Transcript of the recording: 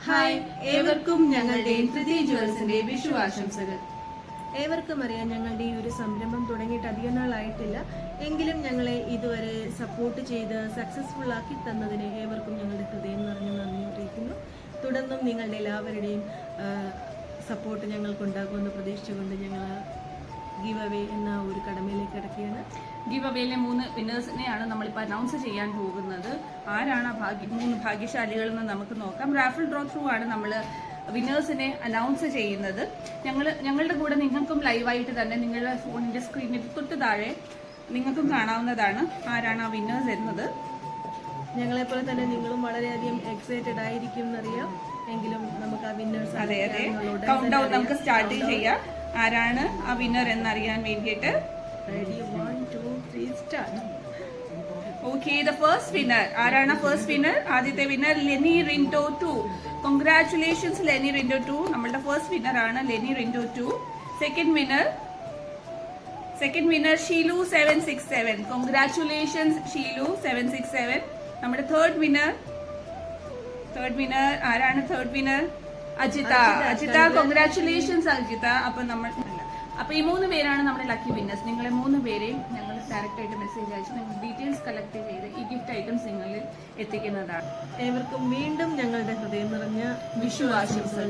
Hi, ഏവർക്കും ഞങ്ങളുടെ ധൃതി ജുവൽസിന്റെ വിഷു ആശംസകൾ. ഏവർക്കും അറിയാം, ഞങ്ങളുടെ ഈ ഒരു സംരംഭം തുടങ്ങിയിട്ട് അധികം നാളായിട്ടില്ല. എങ്കിലും ഞങ്ങളെ ഇതുവരെ സപ്പോർട്ട് ചെയ്ത് സക്സസ്ഫുൾ ആക്കി തന്നതിന് ഏവർക്കും ഞങ്ങളുടെ ഹൃദയം നിറഞ്ഞ നന്ദി അറിയിക്കുന്നു. തുടർന്നും നിങ്ങളുടെ എല്ലാവരുടെയും സപ്പോർട്ട് ഞങ്ങൾക്കുണ്ടാകുമെന്ന് പ്രതീക്ഷിച്ചുകൊണ്ട് ഞങ്ങൾ ഗീവ് അവേ എന്ന ഒരു കടമയിലേക്ക് കിടക്കുകയാണ്. ഗീവ് അവേയിലെ 3 വിന്നേഴ്സിനെയാണ് നമ്മളിപ്പോൾ അനൗൺസ് ചെയ്യാൻ പോകുന്നത്. ആരാണ് ആ 3 ഭാഗ്യശാലികൾ എന്ന് നമുക്ക് നോക്കാം. റാഫിൾ ഡ്രോ ത്രൂ ആണ് നമ്മൾ വിന്നേഴ്സിനെ അനൗൺസ് ചെയ്യുന്നത്. ഞങ്ങളുടെ കൂടെ നിങ്ങൾക്കും ലൈവായിട്ട് തന്നെ നിങ്ങളുടെ ഫോണിന്റെ സ്ക്രീനിൽ തൊട്ട് താഴെ നിങ്ങൾക്കും കാണാവുന്നതാണ് ആരാണ് ആ വിന്നേഴ്സ് എന്നത്. ഞങ്ങളെപ്പോലെ തന്നെ നിങ്ങളും വളരെയധികം എക്സൈറ്റഡ് ആയിരിക്കും എന്നറിയാം. എങ്കിലും നമുക്ക് ആ വിന്നേഴ്സ് കൗണ്ട് ഡൗൺ നമുക്ക് സ്റ്റാർട്ട് ചെയ്യാം. ആരാണ് ആ വിന്നർ എന്നറിയാൻ വേണ്ടിയിട്ട്. Ready, 1 2 3 start. Okay, the first winner ആരാണ്? ഫസ്റ്റ് വിന്നർ, ആദ്യത്തെ വിന്നർ ലെനി റിൻഡോ 2. കൺഗ്രാറ്റുലേഷൻസ് ലെനി റിൻഡോ 2. നമ്മളുടെ ഫസ്റ്റ് വിന്നർ ആണ് Leni Rindo 2. Second winner Sheelu 767. Congratulations Sheelu 767. നമ്മുടെ തേർഡ് വിന്നർ ആരാണ്? Third winner Ajitha. Congratulations Ajitha. അപ്പൊ ഈ 3 പേരാണ് നമ്മുടെ ലക്കി വിന്നേഴ്സ്. നിങ്ങളെ 3 പേരെയും ഞങ്ങൾ ഡയറക്റ്റ് ആയിട്ട് മെസ്സേജ് അയച്ച് നിങ്ങൾ ഡീറ്റെയിൽസ് കളക്ട് ചെയ്ത് ഈ ഗിഫ്റ്റ് ഐറ്റംസ് നിങ്ങളിൽ എത്തിക്കുന്നതാണ്. ഏവർക്കും വീണ്ടും ഞങ്ങളുടെ ഹൃദയം നിറഞ്ഞ വിഷു ആശംസകൾ.